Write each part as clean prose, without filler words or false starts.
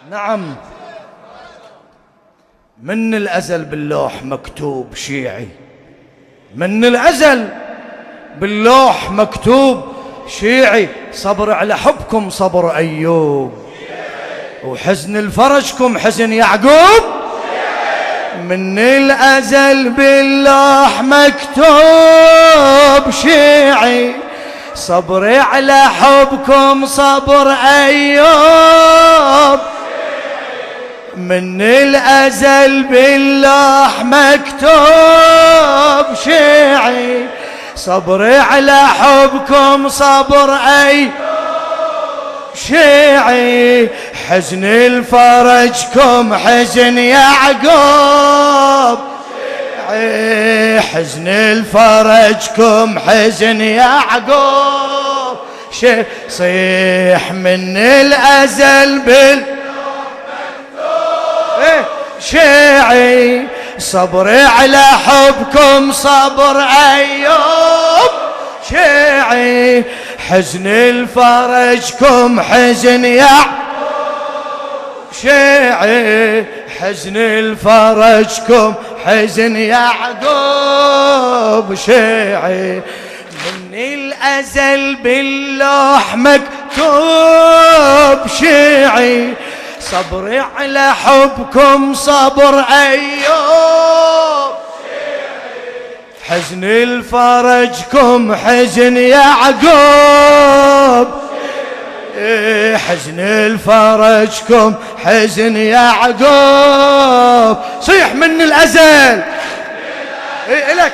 نعم. من الأزل باللوح مكتوب شيعي، من الأزل باللوح مكتوب شيعي، صبر على حبكم صبر أيوب، وحزن الفرجكم حزن يعقوب. من الأزل باللوح مكتوب شيعي، صبري على حبكم صبر أيوب. من الأزل باللوح مكتوب شيعي، صبري على حبكم صبر أيوب شيعي، حزن الفرجكم حزن يعقوب. حزن الفرجكم حزن يعقوب. صيح من الأزل شيعي، صبري على حبكم صبر أيوب شيعي، حزن الفرجكم حزن يعقوب شيعي، حزن الفرجكم حزن يعقوب شيعي. من الأزل باللوح مكتوب شيعي، صبري على حبكم صبر أيوب حزن الفرجكم حزن يعقوب. حزن الفرجكم حزن يعقوب. صيح من الأزل إلك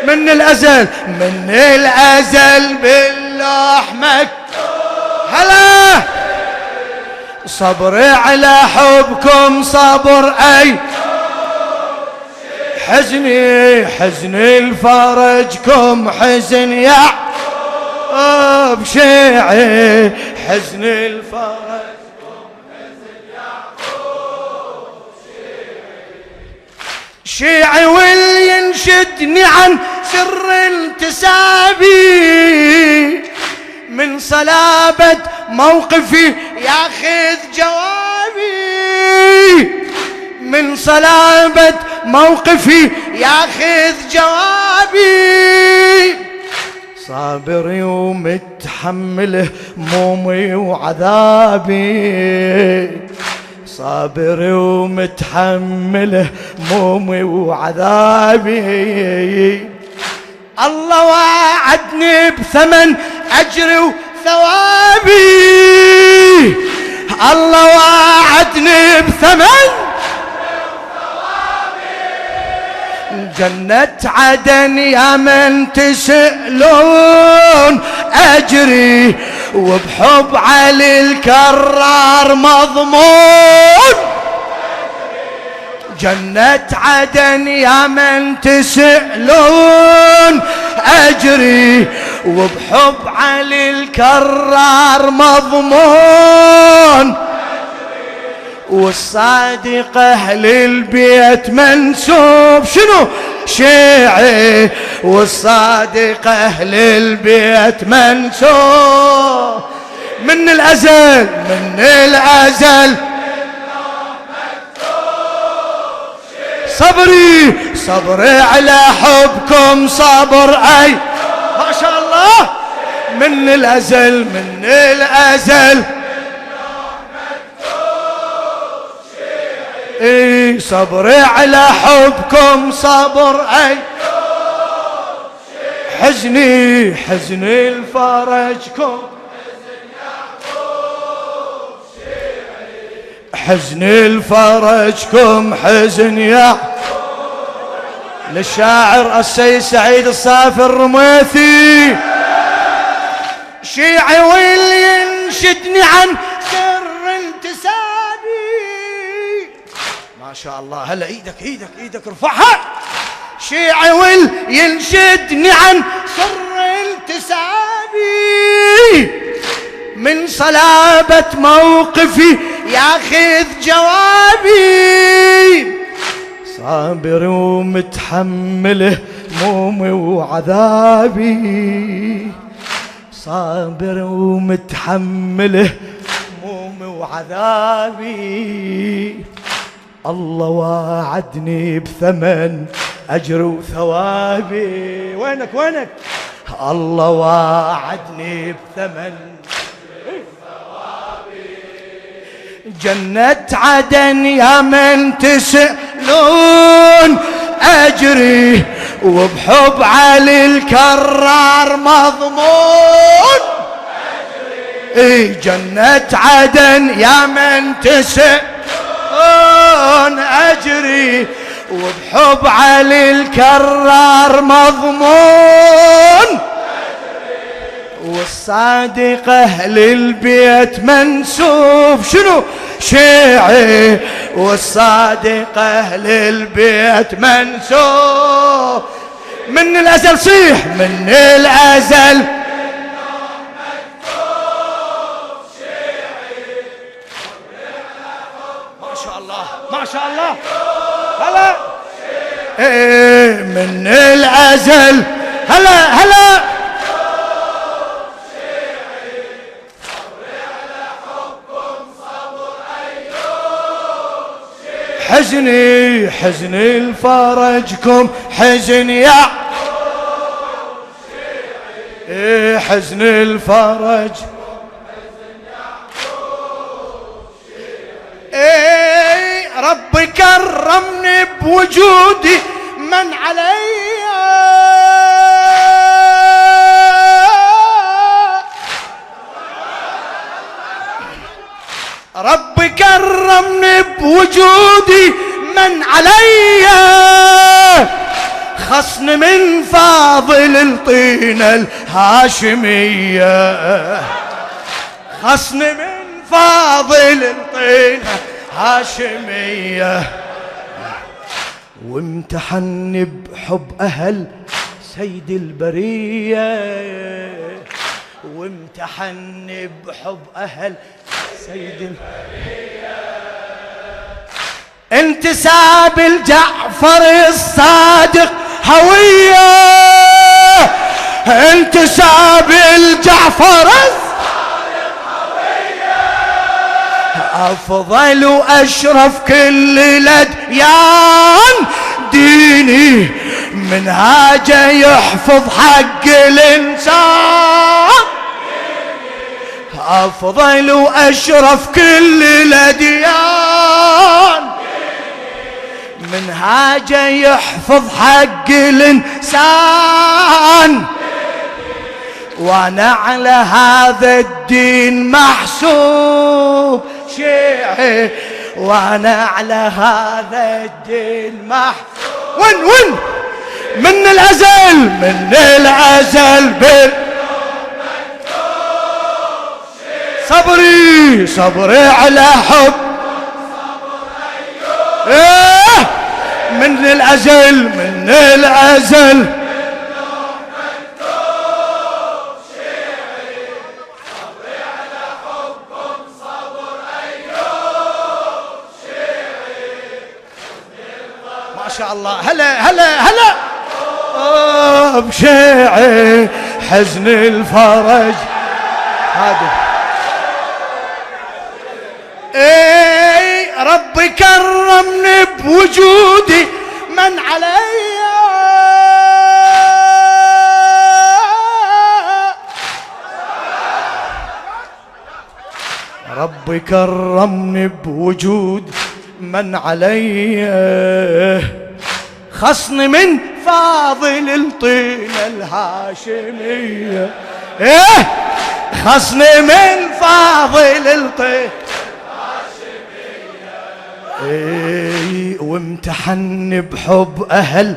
من الأزل، من الأزل باللوح مكتوب. هلا صبري على حبكم صبر أي حزني، حزن الفرجكم حزن يعقوب شيعي، حزن الفرجكم حزن يعقوب شيعي. واللي ينشدني عن سر انتسابي، من صلابة موقفي ياخذ جوابي، من صلابة موقفي ياخذ جوابي. صابري ومتحمله همومي وعذابي، صابري ومتحمله همومي وعذابي. الله وعدني بثمن أجري وثوابي، الله وعدني بثمن جنة عدن يا من تسألون أجري، وبحب علي الكرار مضمون. جنة عدن يا من تسألون أجري، وبحب علي الكرار مضمون. والصادق أهل البيت منسوب شنو شيعي، والصادق أهل البيت منسوب. من الأزل، من الأزل صبري، صبري على حبكم صبر أي ما شاء الله. من الأزل، من الأزل اي صبري على حبكم صبر أي حزني، حزن الفرجكم حزن الفرجكم حزن يعقوب. للشاعر السيد سعيد الصافي الرميثي شيعي واللي ينشدني عن سر انتسابي. ما شاء الله. هلا ايدك ارفعها. شيعي واللي ينشدني عن سر انتسابي، من صلابة موقفي ياخذ جوابي. صابر ومتحمل همومي وعذابي، صابر ومتحمل همومي وعذابي. الله واعدني بثمن أجر وثوابي. وينك وينك؟ الله واعدني بثمن جنة عدن يا من تسألون أجري، وبحب علي الكرار مضمون أجري. جنة عدن يا من تسألون أجري، وبحب علي الكرار مضمون. والصادق أهل البيت منسوب شنو شيعي، والصادق أهل البيت منسوب من الأزل. صيح من الأزل ما شاء الله ما شاء الله. هلا من الأزل هلا هلا. حزني حزني لفرجكم حزن يا حزن الفرج ربي كرمني بوجودي من علي، ربي كرمني بوجودي من علي، خصني من فاضل الطينة الهاشمية، خصني من فاضل الطينة الهاشمية. وامتحني بحب أهل سيد البرية، وامتحني بحب أهل سيد البرية. انتساب الجعفر الصادق هوية، انتساب الجعفر الصادق هوية. أفضل وأشرف كل الأديان ديني، منهاجه يحفظ حق الإنسان. أفضل وأشرف كل الأديان، منهاجه يحفظ حق الإنسان. وأنا على هذا الدين محسوب شيعي، وأنا على هذا الدين محسوب. وين من الأزل من الأزل صبري صبري على حب من الأزل من الأزل. ما شاء الله. هلا هلا هلا بشيعي حزن الفرج هذا. ربي كرمني بوجودي من علي، ربي كرمني بوجود من علي، خصني من فاضل الطينة الهاشمية، خصني من فاضل الطينة وامتحني بحب أهل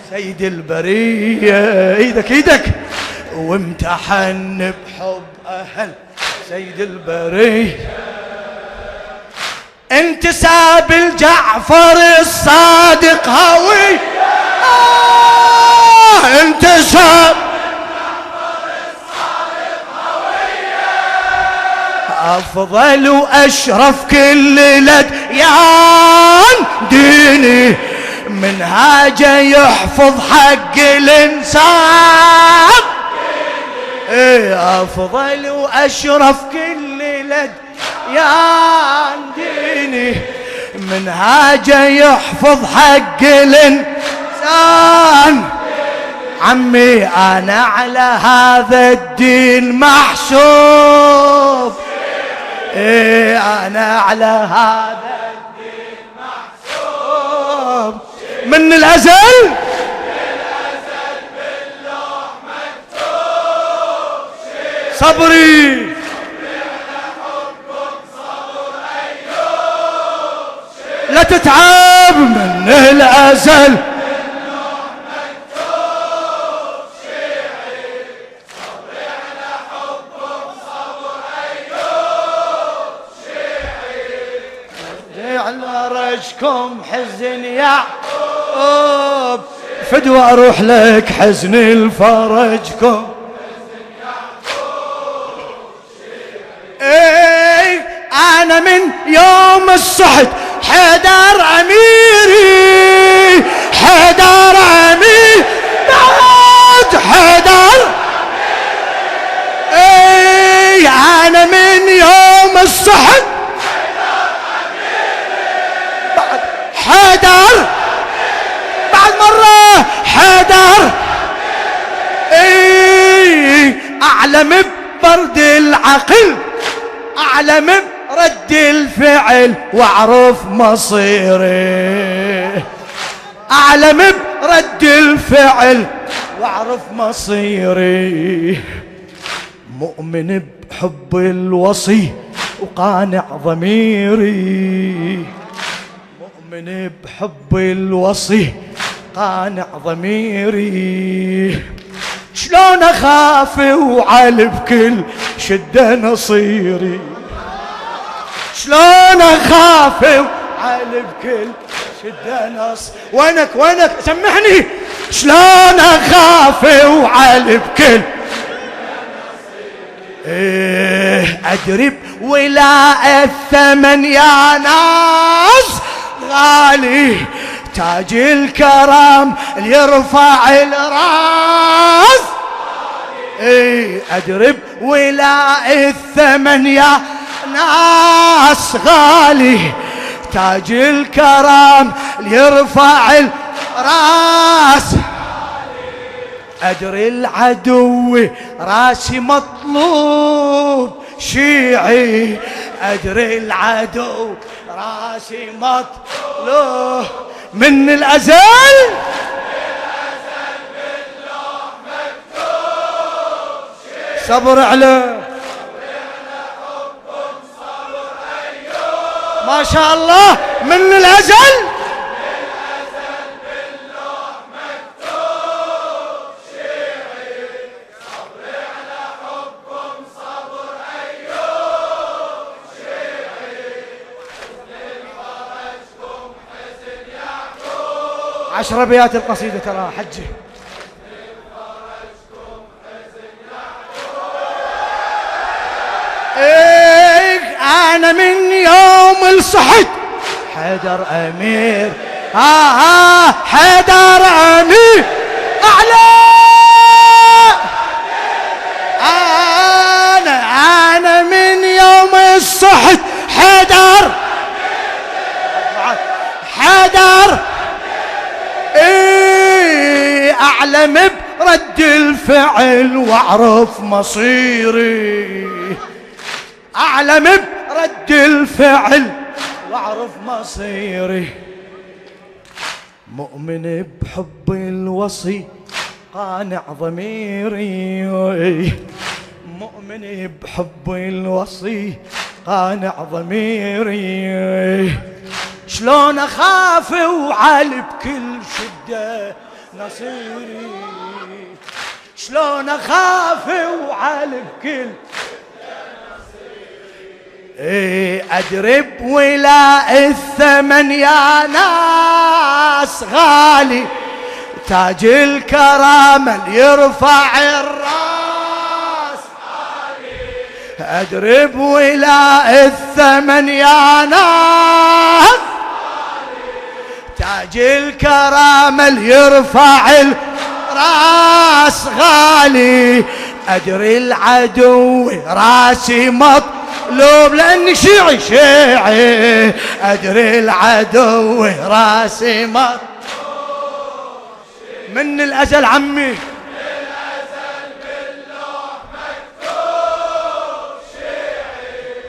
سيد البرية. ايدك ايدك. وامتحني بحب أهل سيد البرية، انتساب الجعفر الصادق هوي، انتساب أفضل وأشرف كل الأديان ديني، منهاجه يحفظ حق الإنسان. أفضل وأشرف كل الأديان ديني، منهاجه يحفظ حق الإنسان. عمي أنا على هذا الدين محسوب، أنا على هذا الدين محسوب من الأزل، باللوح مكتوب. صبري على حبكم صبر أيوب، لا تتعب من الأزل. على رجكم حزن يعقوب، فدوى اروح لك حزن الفرجكم. ايه انا من يوم الصحت حيدر اميري، حيدر امير بعد حيدر. ايه انا من يوم الصحت حيدر بعد مرة حيدر. ايه اعلم ببرد العقل، اعلم برد الفعل واعرف مصيري، اعلم برد الفعل واعرف مصيري. مؤمن بحب الوصي وقانع ضميري، مؤمن بحب الوصي قانع ضميري. شلون اخاف وعلى بكل شده نصيري، شلون اخاف وعلى بكل شده نص. وينك سمحني، شلون اخاف وعلى بكل ادري ولاء الثمن يا ناس غالي، تاج الكرام اللي يرفع الراس. ادرب ولاء الثمن يا ناس غالي، تاج الكرام اللي يرفع الراس. ادري العدو راسي مطلوب شيعي، ادري العدو راسي مطلوب من الأزل، باللوح مكتوب. صبر على حبكم صبر أيوب، ما شاء الله من الأزل باللوح مكتوب. شيعي صبر على حبكم صبر أيوب، شيعي فرجكم حزن يعقوب. 10 أبيات القصيدة ترى حجي. أنا من يوم الصحت حيدر أمير، حيدر أمير أعلى. أنا من يوم الصحت حيدر أعلم برد الفعل واعرف مصيري، أعلم برد الفعل واعرف مصيري. مؤمن بحب الوصي قانع ضميري، مؤمن بحب الوصي قانع ضميري. شلون أخاف وعالي بكل شدة نصيري، شلون أخاف وعالي بكل أدرب ولاء الثمن يا ناس غالي، تاج الكرامة اللي يرفع الراس. أدرب ولاء الثمن يا ناس، تاج الكرامة اللي يرفع الراس غالي. أدري العدو راسي مطلوب لأني شيعي شيعي. أدري العدو راسي مطلوب من الأزل عمي. من الأزل باللوح مكتوب شيعي.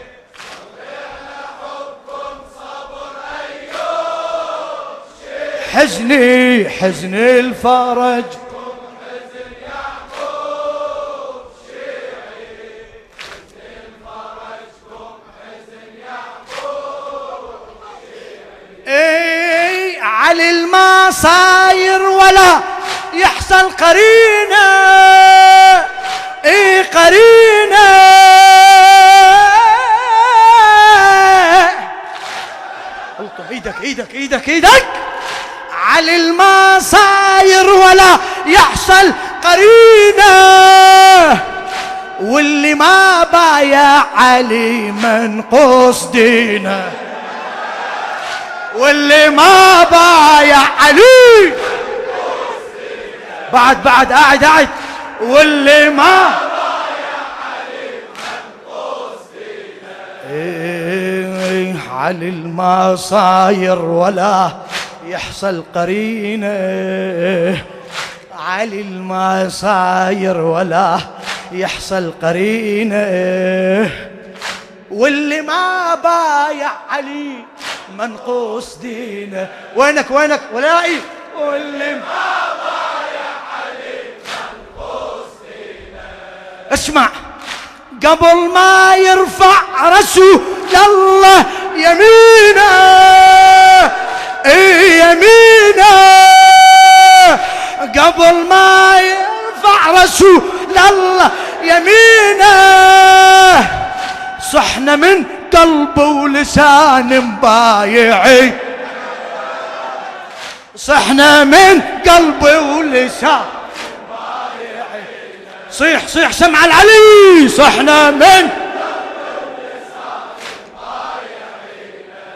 صبرنا حبكم صبر أيوب شيعي. حزني حزن الفرج حزن يعقوب شيعي. حزن الفرجكم حزن يعقوب اي علي المصاير ولا يحصل قرينه. اي قرينه الطم ايدك ايدك ايدك ايدك. علي المصاير ولا يحصل قرينه. واللي ما بايع علي منقوص دينه. واللي ما بايع علي بعد قاعد واللي ما بايع علي منقوص دينه. علي المصاير ولا يحصل قرينه. علي المصاير ولا يحصل قرينه. واللي ما بايع علي منقوص دينه. وينك ولائي. واللي ما بايع علي منقوص دينه. اسمع قبل ما يرفع رسول الله يمينه. اي يمينه. قبل ما يرفع رسول الله يمينه. صحنا من قلب ولسان مبايعي. صحنا من قلب ولسان مبايعي. صيح صيح سمع العلي. صحنا من قلب ولسان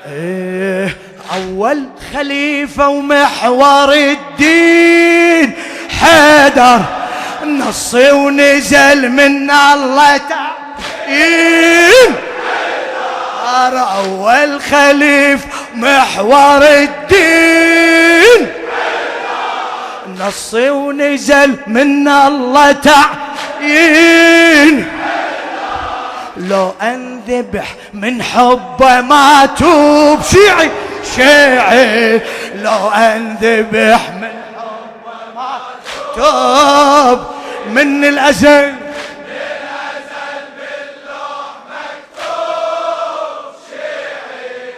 مبايعي. أول خليفة ومحور الدين حيدر. نصي ونزل من الله تعين. أول خليفة محور الدين. نصي ونزل من الله تعين. لو انذبح من حبه ما توب شيعي شيعي. لو انذبح من حبه ما توب. من الأزل باللوح مكتوب شيعي.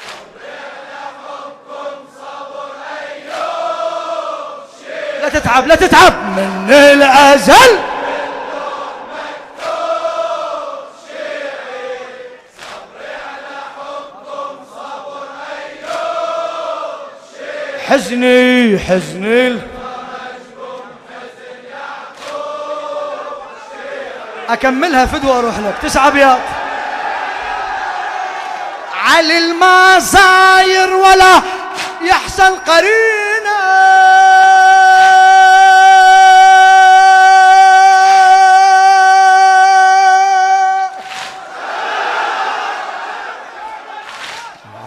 صبرنا حبكم صبر أيوب شيعي. لا تتعب من الأزل باللوح مكتوب شيعي. صبرنا حبكم صبر أيوب شيعي. حزني حزن أكملها فدوة أروح لك 9 أبيات. علي المصاير ولا يحصل قرينه.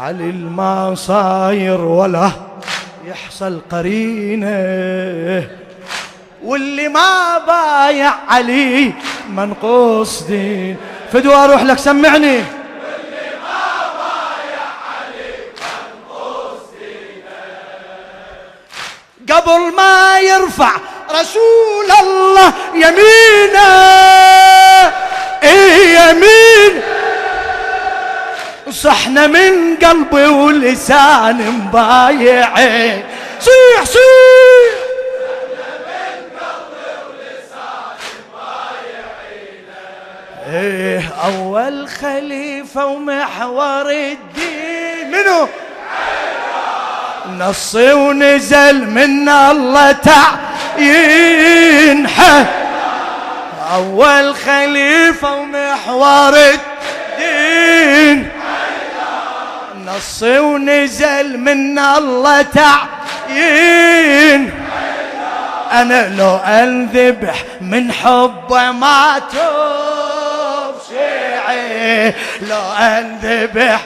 علي المصاير ولا يحصل قرينه. واللي ما بايع علي منقوص دين. فدوة أروح لك سمعني. واللي ما بايع علي منقوص دينه. قبل ما يرفع رسول الله يمينه. ايه يمين. صحنا من قلبي ولسان مبايعي. صيح صيح. ايه اول خليفة ومحور الدين منو؟ نصي ونزل من الله تعين. اول خليفة ومحور الدين. وصي ونزل من الله تعيين. أنا لو أنذبح من حبه ما توب شيعي، لو أنذبح